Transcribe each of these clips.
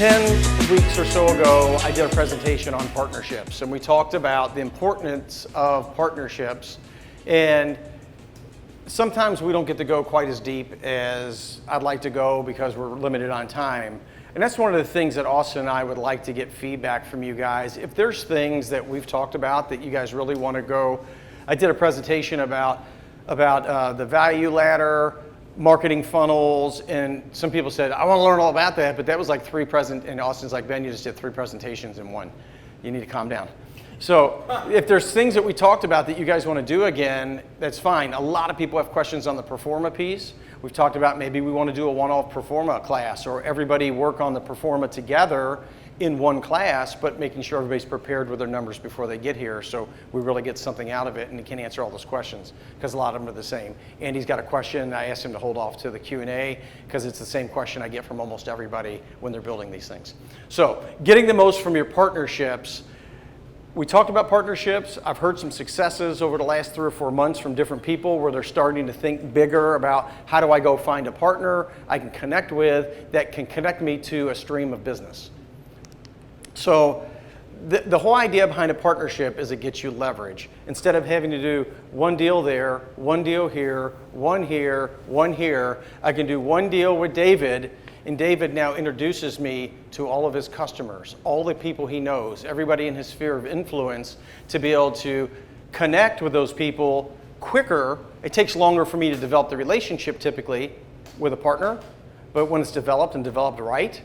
10 weeks or so ago, I did a presentation on partnerships, and we talked about the importance of partnerships. And sometimes we don't get to go quite as deep as I'd like to go because we're limited on time. And that's one of the things that Austin and I would like to get feedback from you guys. If there's things that we've talked about that you guys really want to go, I did a presentation about the value ladder, marketing funnels, and some people said, I want to learn all about that, but that was like and Austin's like, Ben, you just did 3 presentations in one. You need to calm down. So if there's things that we talked about that you guys want to do again, that's fine. A lot of people have questions on the Performa piece. We've talked about maybe we want to do a one-off Performa class, or everybody work on the Performa together in one class, but making sure everybody's prepared with their numbers before they get here, so we really get something out of it and can answer all those questions, because a lot of them are the same. Andy's got a question. I asked him to hold off to the Q&A because it's the same question I get from almost everybody when they're building these things. So getting the most from your partnerships. We talked about partnerships. I've heard some successes over the last 3 or 4 months from different people where they're starting to think bigger about how do I go find a partner I can connect with that can connect me to a stream of business. So the whole idea behind a partnership is it gets you leverage. Instead of having to do one deal there, one deal here, one here, one here, I can do one deal with David, and David now introduces me to all of his customers, all the people he knows, everybody in his sphere of influence, to be able to connect with those people quicker. It takes longer for me to develop the relationship typically with a partner, but when it's developed and developed right,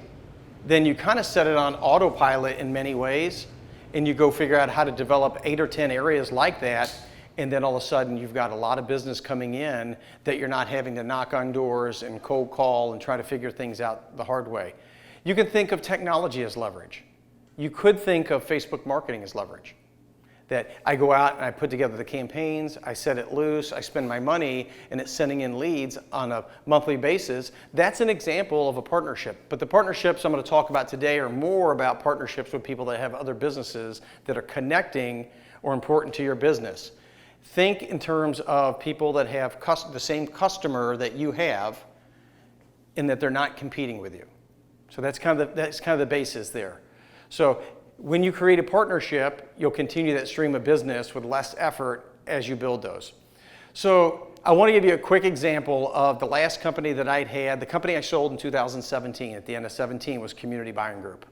then you kind of set it on autopilot in many ways, and you go figure out how to develop 8 or 10 areas like that, and then all of a sudden you've got a lot of business coming in that you're not having to knock on doors and cold call and try to figure things out the hard way. You can think of technology as leverage. You could think of Facebook marketing as leverage. That I go out and I put together the campaigns, I set it loose, I spend my money, and it's sending in leads on a monthly basis. That's an example of a partnership. But the partnerships I'm going to talk about today are more about partnerships with people that have other businesses that are connecting or important to your business. Think in terms of people that have the same customer that you have, and that they're not competing with you. So that's kind of the basis there. So when you create a partnership, you'll continue that stream of business with less effort as you build those. So I want to give you a quick example of the last company that I'd had. The company I sold in 2017, at the end of 17, was Community Buying Group.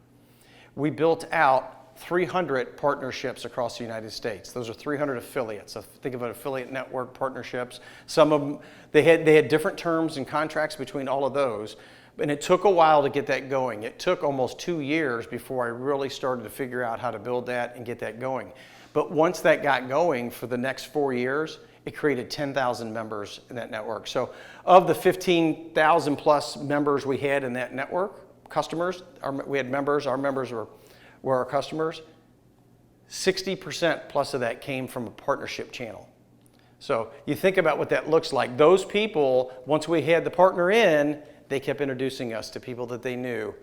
We built out 300 partnerships across the United States. Those are 300 affiliates. So think of an affiliate network partnerships. Some of them, they had different terms and contracts between all of those. And it took a while to get that going. It took almost 2 years before I really started to figure out how to build that and get that going. But once that got going, for the next 4 years, it created 10,000 members in that network. So of the 15,000 plus members we had in that network, customers, we had members, our members were our customers, 60% plus of that came from a partnership channel. So you think about what that looks like. Those people, once we had the partner in, they kept introducing us to people that they knew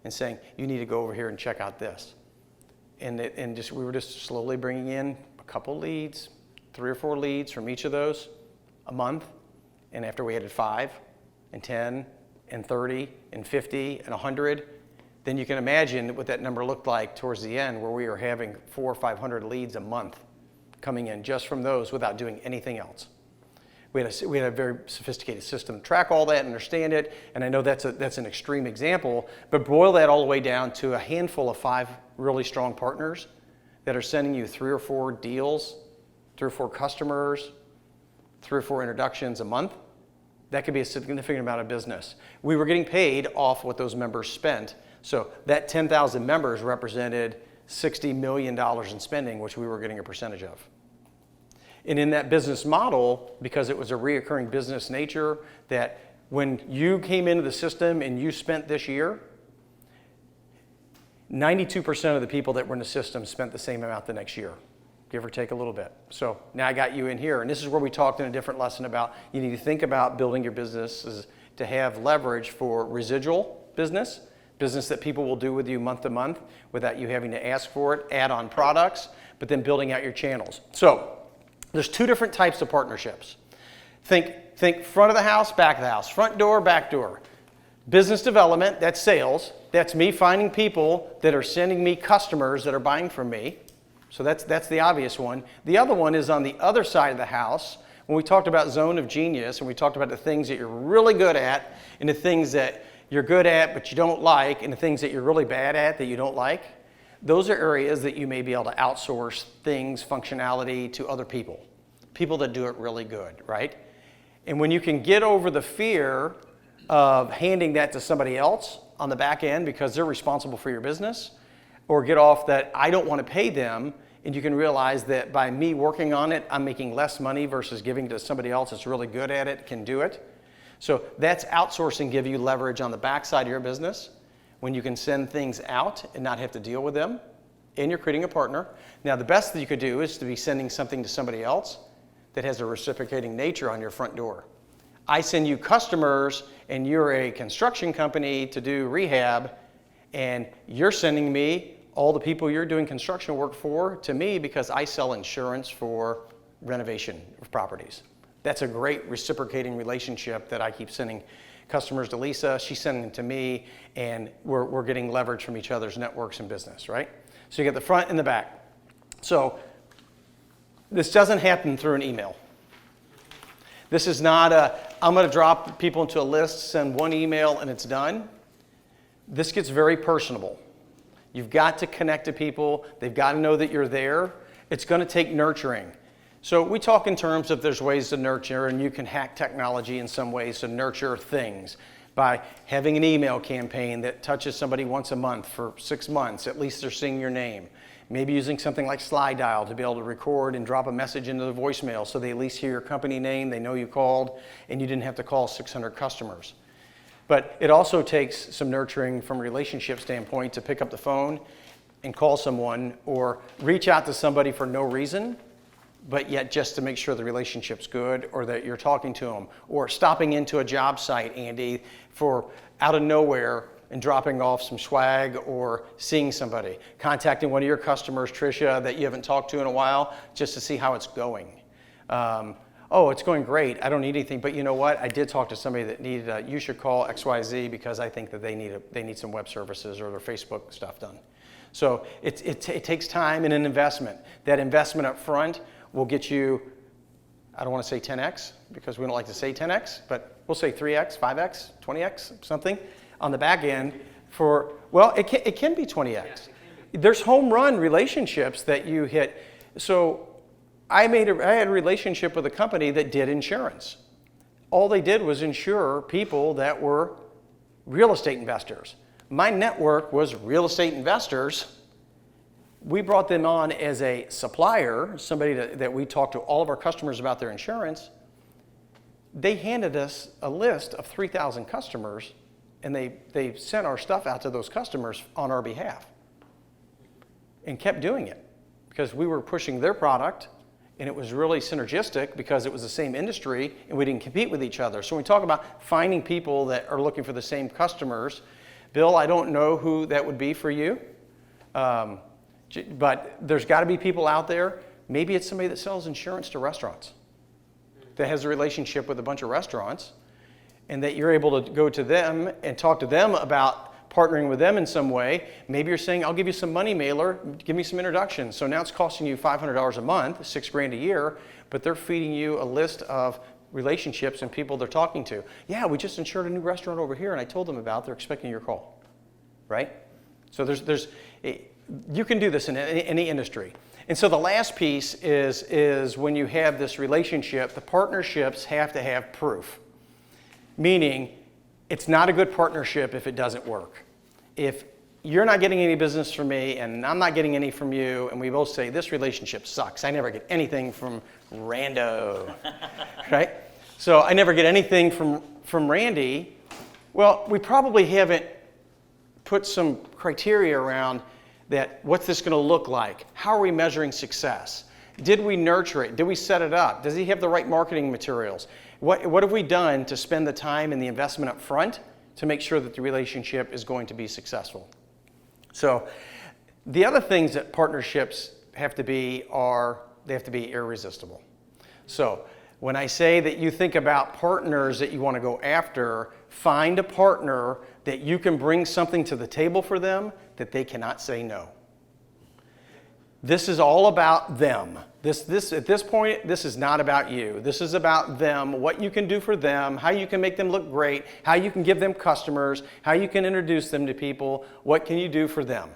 and saying, you need to go over here and check out this. And we were just slowly bringing in a couple leads, 3 or 4 leads from each of those a month. And after we added 5 and 10 and 30 and 50 and 100, then you can imagine what that number looked like towards the end, where we were having 400 or 500 leads a month coming in just from those without doing anything else. We had a very sophisticated system to track all that and understand it, and I know that's an extreme example, but boil that all the way down to a handful of 5 really strong partners that are sending you 3 or 4 deals, 3 or 4 customers, 3 or 4 introductions a month. That could be a significant amount of business. We were getting paid off what those members spent, so that 10,000 members represented $60 million in spending, which we were getting a percentage of. And in that business model, because it was a reoccurring business nature, that when you came into the system and you spent this year, 92% of the people that were in the system spent the same amount the next year, give or take a little bit. So now I got you in here, and this is where we talked in a different lesson about you need to think about building your businesses to have leverage for residual business that people will do with you month to month without you having to ask for it, add-on products, but then building out your channels. So there's 2 different types of partnerships. Think front of the house, back of the house, front door, back door. Business development, that's sales. That's me finding people that are sending me customers that are buying from me. So that's the obvious one. The other one is on the other side of the house. When we talked about zone of genius and we talked about the things that you're really good at and the things that you're good at but you don't like and the things that you're really bad at that you don't like, those are areas that you may be able to outsource things, functionality to other people. People that do it really good, right? And when you can get over the fear of handing that to somebody else on the back end because they're responsible for your business, or get off that I don't want to pay them, and you can realize that by me working on it, I'm making less money versus giving to somebody else that's really good at it, can do it. So that's outsourcing, give you leverage on the backside of your business when you can send things out and not have to deal with them, and you're creating a partner. Now, the best that you could do is to be sending something to somebody else that has a reciprocating nature on your front door. I send you customers and you're a construction company to do rehab, and you're sending me all the people you're doing construction work for to me because I sell insurance for renovation of properties. That's a great reciprocating relationship that I keep sending customers to Lisa, she's sending them to me, and we're getting leverage from each other's networks and business, right? So you get the front and the back. So this doesn't happen through an email. This is not I'm going to drop people into a list, send one email, and it's done. This gets very personable. You've got to connect to people. They've got to know that you're there. It's going to take nurturing. So we talk in terms of there's ways to nurture, and you can hack technology in some ways to nurture things by having an email campaign that touches somebody once a month for 6 months. At least they're seeing your name. Maybe using something like Slide Dial to be able to record and drop a message into the voicemail so they at least hear your company name, they know you called, and you didn't have to call 600 customers. But it also takes some nurturing from a relationship standpoint to pick up the phone and call someone or reach out to somebody for no reason, but yet just to make sure the relationship's good or that you're talking to them, or stopping into a job site, Andy, for out of nowhere and dropping off some swag, or seeing somebody, contacting one of your customers, Tricia, that you haven't talked to in a while, just to see how it's going. Oh, it's going great. I don't need anything, but you know what? I did talk to somebody that needed, you should call XYZ because I think that they need some web services or their Facebook stuff done. So it takes time and an investment. That investment up front will get you, I don't want to say 10x because we don't like to say 10x, but we'll say 3x, 5x, 20x, something on the back end for, well, it can be 20x. Yes, there's home run relationships that you hit. So I had a relationship with a company that did insurance. All they did was insure people that were real estate investors. My network was real estate investors. We brought them on as a supplier, somebody that we talked to all of our customers about their insurance. They handed us a list of 3,000 customers, and they sent our stuff out to those customers on our behalf and kept doing it because we were pushing their product, and it was really synergistic because it was the same industry and we didn't compete with each other. So when we talk about finding people that are looking for the same customers, Bill, I don't know who that would be for you, but there's got to be people out there. Maybe it's somebody that sells insurance to restaurants, that has a relationship with a bunch of restaurants, and that you're able to go to them and talk to them about partnering with them in some way. Maybe you're saying, I'll give you some money mailer, give me some introductions. So now it's costing you $500 a month, $6,000 a year, but they're feeding you a list of relationships and people they're talking to. Yeah, we just insured a new restaurant over here and I told them about, they're expecting your call, right? So you can do this in any industry. And so the last piece is when you have this relationship, the partnerships have to have proof. Meaning, it's not a good partnership if it doesn't work. If you're not getting any business from me and I'm not getting any from you, and we both say, this relationship sucks. I never get anything from Rando, right? So I never get anything from Randy. Well, we probably haven't put some criteria around that. What's this going to look like? How are we measuring success? Did we nurture it? Did we set it up? Does he have the right marketing materials? What have we done to spend the time and the investment up front to make sure that the relationship is going to be successful? So the other things that partnerships have to be they have to be irresistible. So When I say that you think about partners that you want to go after, find a partner that you can bring something to the table for them that they cannot say no. This is all about them. At this point, this is not about you. This is about them, what you can do for them, how you can make them look great, how you can give them customers, how you can introduce them to people, what can you do for them.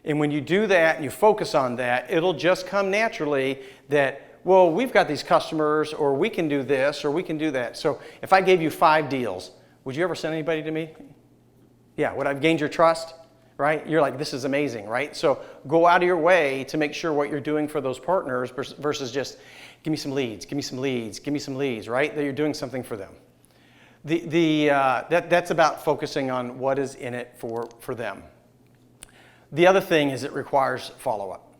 And when you do that and you focus on that, it'll just come naturally that, well, we've got these customers, or we can do this, or we can do that. So if I gave you 5 deals, would you ever send anybody to me? Yeah, would I have gained your trust? Right? You're like, this is amazing, right? So go out of your way to make sure what you're doing for those partners versus just, give me some leads, give me some leads, give me some leads, right? That you're doing something for them. That's about focusing on what is in it for them. The other thing is it requires follow-up.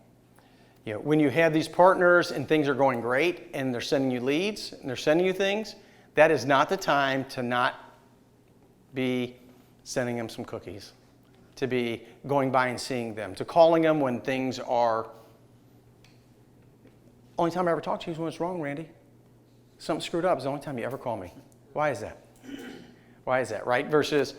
When you have these partners and things are going great and they're sending you leads and they're sending you things, that is not the time to not be sending them some cookies, to be going by and seeing them, to calling them when things are. Only time I ever talk to you is when it's wrong, Randy. Something screwed up is the only time you ever call me. Why is that? Why is that, right? Versus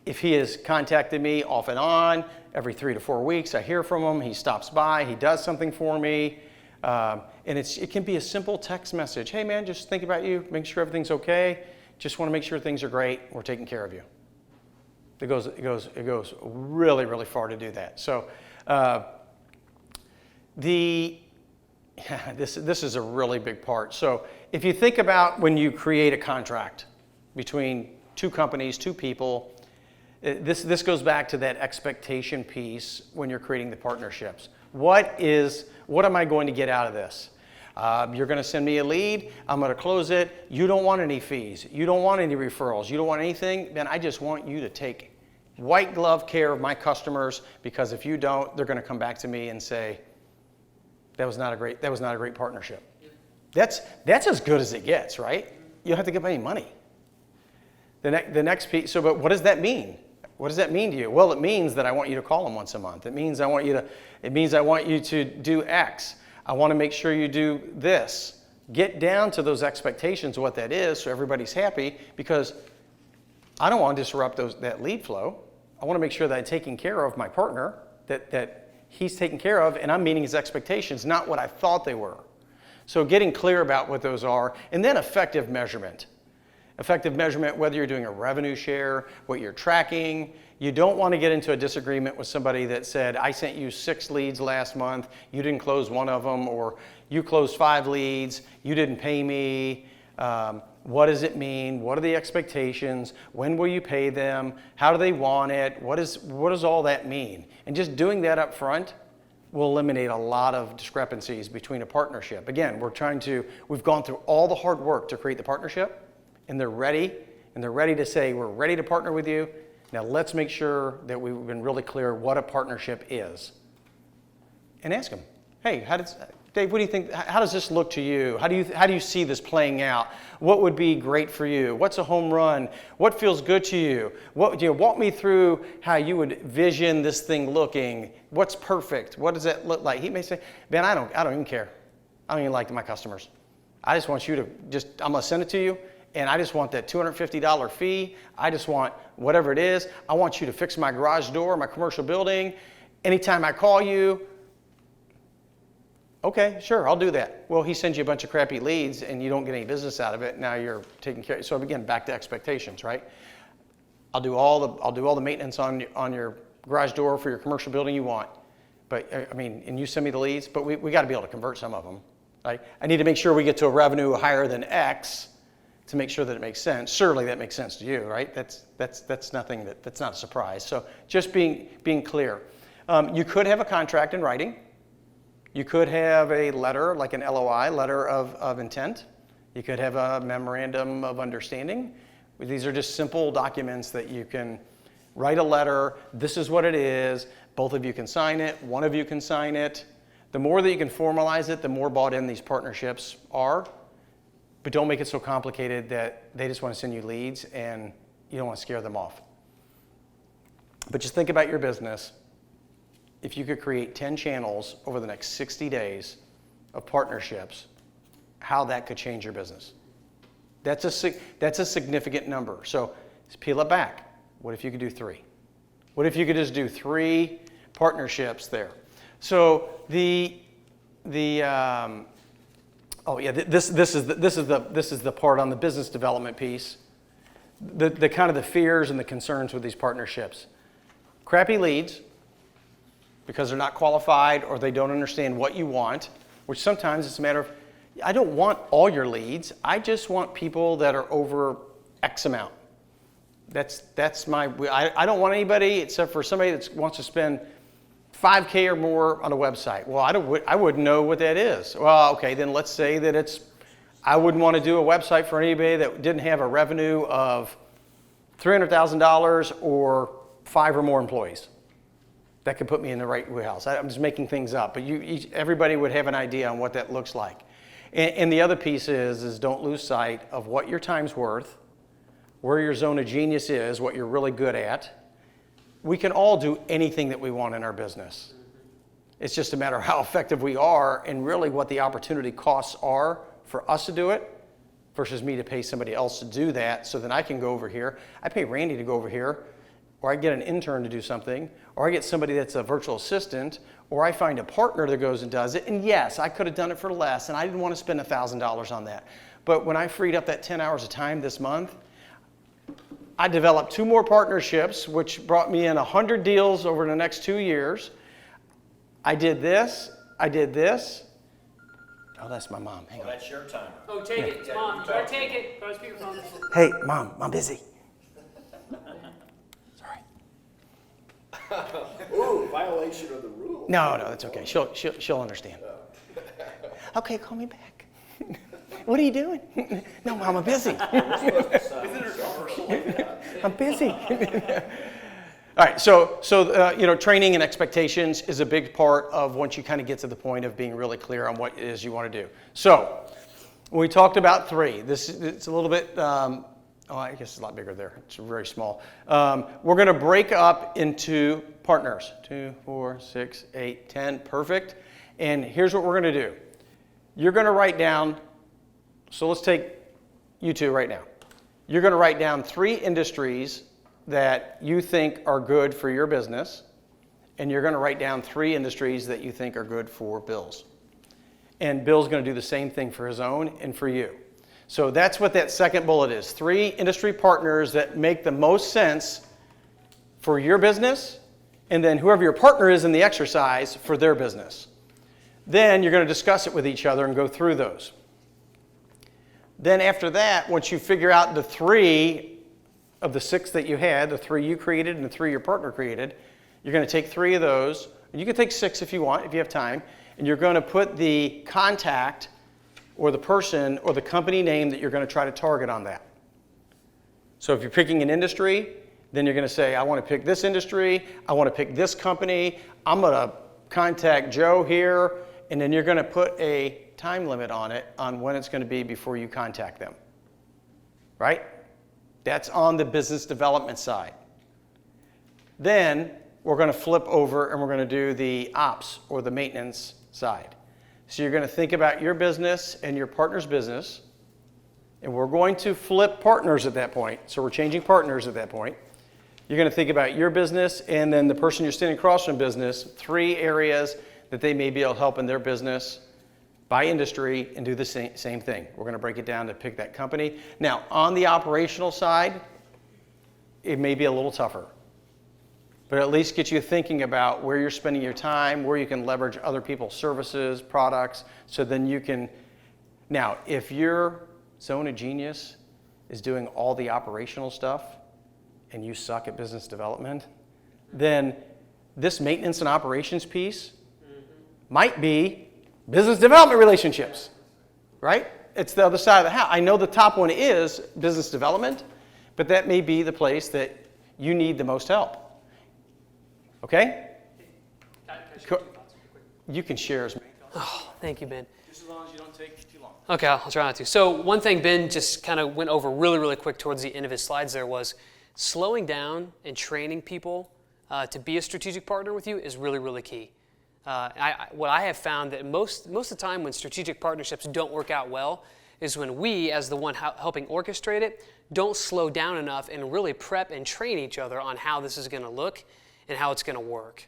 if he has contacted me off and on, every 3 to 4 weeks, I hear from him, he stops by, he does something for me, and it can be a simple text message. Hey man, just think about you, make sure everything's okay, just want to make sure things are great, we're taking care of you. It goes really, really far to do that. So this is a really big part. So if you think about when you create a contract between 2 companies, 2 people, this goes back to that expectation piece when you're creating the partnerships. What am I going to get out of this? You're going to send me a lead. I'm going to close it. You don't want any fees. You don't want any referrals. You don't want anything. Then I just want you to take white glove care of my customers, because if you don't, they're going to come back to me and say, that was not a great partnership. That's as good as it gets, right? You don't have to give any money. The next piece. So, but what does that mean? What does that mean to you? Well, it means that I want you to call them once a month. It means I want you to do X. I want to make sure you do this. Get down to those expectations of what that is so everybody's happy, because I don't want to disrupt that lead flow. I want to make sure that I'm taking care of my partner, that he's taken care of, and I'm meeting his expectations, not what I thought they were. So getting clear about what those are, and then effective measurement. Effective measurement, whether you're doing a revenue share, what you're tracking. You don't want to get into a disagreement with somebody that said, I sent you 6 leads last month, you didn't close one of them, or you closed 5 leads, you didn't pay me. What does it mean? What are the expectations? When will you pay them? How do they want it? What does all that mean? And just doing that up front will eliminate a lot of discrepancies between a partnership. Again, we've gone through all the hard work to create the partnership, and they're ready to say, we're ready to partner with you. Now let's make sure that we've been really clear what a partnership is. And ask them, hey, Dave, what do you think? How does this look to you? How do you see this playing out? What would be great for you? What's a home run? What feels good to you? Walk me through how you would vision this thing looking. What's perfect? What does it look like? He may say, Ben, I don't even care. I don't even like my customers. I just want you to I'm going to send it to you, and I just want that $250 fee. I just want whatever it is. I want you to fix my garage door, my commercial building. Anytime I call you, okay, sure, I'll do that. Well, he sends you a bunch of crappy leads and you don't get any business out of it. Now you're taking care. So again, back to expectations, right? I'll do all the maintenance on your garage door for your commercial building you want. But and you send me the leads, but we got to be able to convert some of them. Right? I need to make sure we get to a revenue higher than X to make sure that it makes sense. Surely that makes sense to you, right? That's nothing that's not a surprise. So just being clear. You could have a contract in writing. You could have a letter, like an LOI, letter of intent. You could have a memorandum of understanding. These are just simple documents that you can write a letter. This is what it is. Both of you can sign it. One of you can sign it. The more that you can formalize it, the more bought in these partnerships are. But don't make it so complicated that they just want to send you leads and you don't want to scare them off. But just think about your business. If you could create 10 channels over the next 60 days of partnerships, how that could change your business. That's a significant number. So let's peel it back. What if you could do 3? What if you could just do 3 partnerships there? So this is the part on the business development piece. The kind of the fears and the concerns with these partnerships. Crappy leads because they're not qualified or they don't understand what you want, which sometimes it's a matter of, I don't want all your leads. I just want people that are over X amount. That's my, I don't want anybody except for somebody that wants to spend $5K or more on a website. Well, I wouldn't know what that is. Well, okay, then let's say that I wouldn't want to do a website for anybody that didn't have a revenue of $300,000 or 5 or more employees. That could put me in the right wheelhouse. I'm just making things up, but everybody would have an idea on what that looks like. And the other piece is don't lose sight of what your time's worth, where your zone of genius is, what you're really good at. We can all do anything that we want in our business. It's just a matter of how effective we are and really what the opportunity costs are for us to do it versus me to pay somebody else to do that so then I can go over here. I pay Randy to go over here, or I get an intern to do something, or I get somebody that's a virtual assistant, or I find a partner that goes and does it. And yes, I could have done it for less, and I didn't want to spend $1,000 on that. But when I freed up that 10 hours of time this month, I developed 2 more partnerships, which brought me in 100 deals over the next 2 years. I did this. Oh, that's my mom. Hang on. That's your time. Oh, take it. Mom, you better take it. Go to speakerphone. Hey, Mom, I'm busy. Sorry. Ooh, violation of the rule. No, that's okay. She'll understand. Okay, call me back. What are you doing? No, Mom, I'm busy. I'm busy. All right, so training and expectations is a big part of once you kind of get to the point of being really clear on what it is you want to do. So when we talked about 3, it's a little bit, I guess it's a lot bigger there. It's very small. We're going to break up into partners. 2, 4, 6, 8, 10, perfect. And here's what we're going to do. You're going to write down, so let's take you 2 right now. You're going to write down 3 industries that you think are good for your business, and you're going to write down 3 industries that you think are good for Bill's. And Bill's going to do the same thing for his own and for you. So that's what that second bullet is. 3 industry partners that make the most sense for your business, and then whoever your partner is in the exercise for their business. Then you're going to discuss it with each other and go through those. Then after that, once you figure out the 3 of the 6 that you had, the 3 you created and the 3 your partner created, you're going to take 3 of those. You can take 6 if you want, if you have time, and you're going to put the contact or the person or the company name that you're going to try to target on that. So if you're picking an industry, then you're going to say, I want to pick this industry, I want to pick this company, I'm going to contact Joe here, and then you're going to put a time limit on it on when it's going to be before you contact them. Right? That's on the business development side. Then we're going to flip over and we're going to do the ops or the maintenance side. So you're going to think about your business and your partner's business, and we're going to flip partners at that point. So we're changing partners at that point. You're going to think about your business and then the person you're standing across from business, 3 areas that they may be able to help in their business by industry and do the same thing. We're going to break it down to pick that company. Now, on the operational side, it may be a little tougher, but at least get you thinking about where you're spending your time, where you can leverage other people's services, products, so then you can. Now, if your zone of genius is doing all the operational stuff and you suck at business development, then this maintenance and operations piece might be business development relationships, right? It's the other side of the house. I know the top one is business development, but that may be the place that you need the most help. Okay? You can share as many. Oh, thank you, Ben. Just as long as you don't take too long. Okay, I'll try not to. So one thing Ben just kind of went over really, really quick towards the end of his slides there was slowing down and training people to be a strategic partner with you is really, really key. What I have found that most of the time when strategic partnerships don't work out well is when we, as the one helping orchestrate it, don't slow down enough and really prep and train each other on how this is going to look and how it's going to work.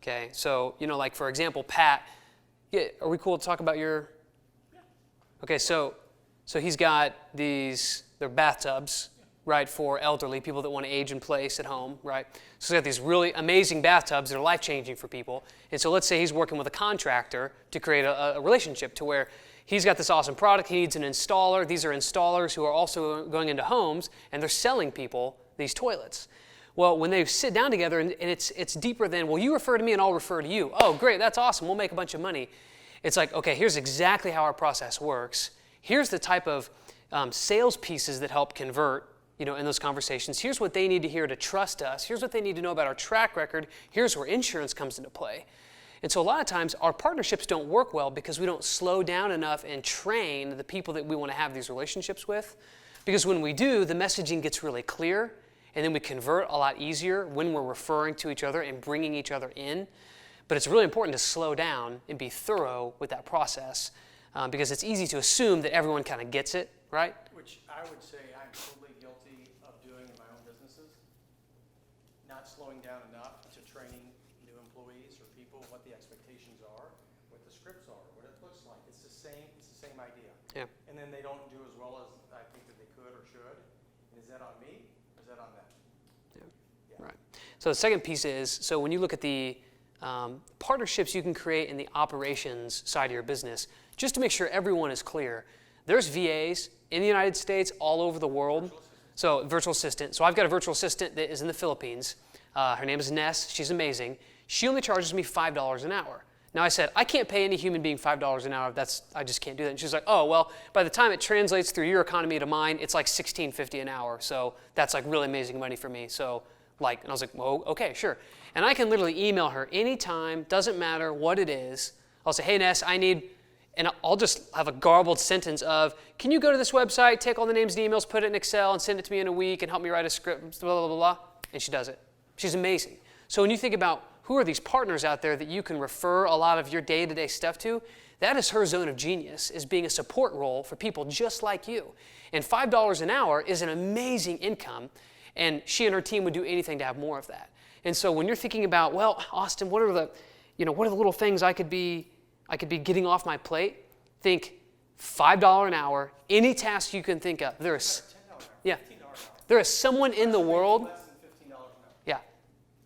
Okay, so like for example, Pat, are we cool to talk about your? Okay, so he's got they're bathtubs, right, for elderly people that want to age in place at home, right? So he's got these really amazing bathtubs that are life-changing for people. And so let's say he's working with a contractor to create a relationship to where he's got this awesome product, he needs an installer. These are installers who are also going into homes, and they're selling people these toilets. Well, when they sit down together, and it's deeper than, well, you refer to me and I'll refer to you. Oh, great, that's awesome, we'll make a bunch of money. It's like, okay, here's exactly how our process works. Here's the type of sales pieces that help convert in those conversations. Here's what they need to hear to trust us. Here's what they need to know about our track record. Here's where insurance comes into play. And so a lot of times our partnerships don't work well because we don't slow down enough and train the people that we want to have these relationships with. Because when we do, the messaging gets really clear, and then we convert a lot easier when we're referring to each other and bringing each other in. But it's really important to slow down and be thorough with that process because it's easy to assume that everyone kind of gets it, right? Which I would say I'm totally guilty of doing in my own businesses. Not slowing down enough to training new employees or people what the expectations are, what the scripts are, what it looks like. It's the same idea. Yeah. And then they don't do as well as I think that they could or should. And is that on me or is that on them? Yeah. Right. So the second piece is, so when you look at the partnerships you can create in the operations side of your business, just to make sure everyone is clear, there's VAs in the United States, all over the world. So virtual assistant. So I've got a virtual assistant that is in the Philippines. Her name is Ness. She's amazing. She only charges me $5 an hour. Now I said, I can't pay any human being $5 an hour. I just can't do that. And she's like, oh, well, by the time it translates through your economy to mine, it's like $16.50 an hour. So that's like really amazing money for me. So and I was like, well, okay, sure. And I can literally email her anytime, doesn't matter what it is. I'll say, hey, Ness, and I'll just have a garbled sentence of, can you go to this website, take all the names and emails, put it in Excel, and send it to me in a week, and help me write a script, blah, blah, blah, blah. And she does it. She's amazing. So when you think about who are these partners out there that you can refer a lot of your day-to-day stuff to, that is her zone of genius, is being a support role for people just like you. And $5 an hour is an amazing income, and she and her team would do anything to have more of that. And so when you're thinking about, well, Austin, what are the little things I could be getting off my plate? Think $5 an hour, any task you can think of. There is someone in the world. Yeah,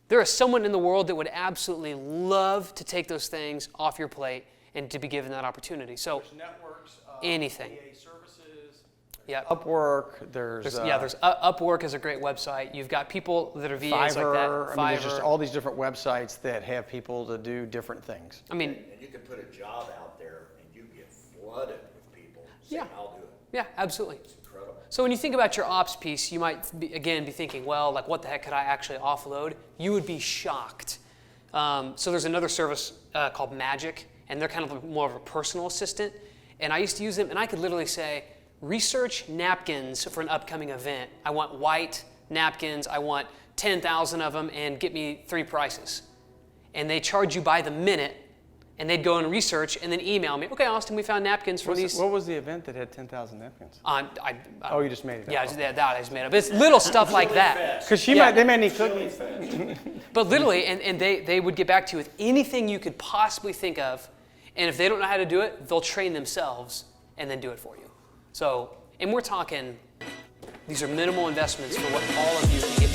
there is someone in the world that would absolutely love to take those things off your plate and to be given that opportunity. So there's networks, anything. VA services. Yeah. Upwork. There's Upwork is a great website. You've got people that are VAs like that. Fiverr. There's just all these different websites that have people to do different things. And you can put a job out there and you get flooded with people saying, I'll do it. Yeah, absolutely. It's incredible. So when you think about your ops piece, you might be thinking, well, like what the heck could I actually offload? You would be shocked. So there's another service called Magic, and they're kind of more of a personal assistant. And I used to use them, and I could literally say, research napkins for an upcoming event. I want white napkins. I want 10,000 of them, and get me 3 prices. And they charge you by the minute, and they'd go and research and then email me. Okay, Austin, we found napkins for these. What was the event that had 10,000 napkins? You just made it up. Yeah, I just made it up. It's little stuff like that. Because they may need cookies. But literally, and they would get back to you with anything you could possibly think of. And if they don't know how to do it, they'll train themselves and then do it for you. So, and we're talking, these are minimal investments for what all of you can get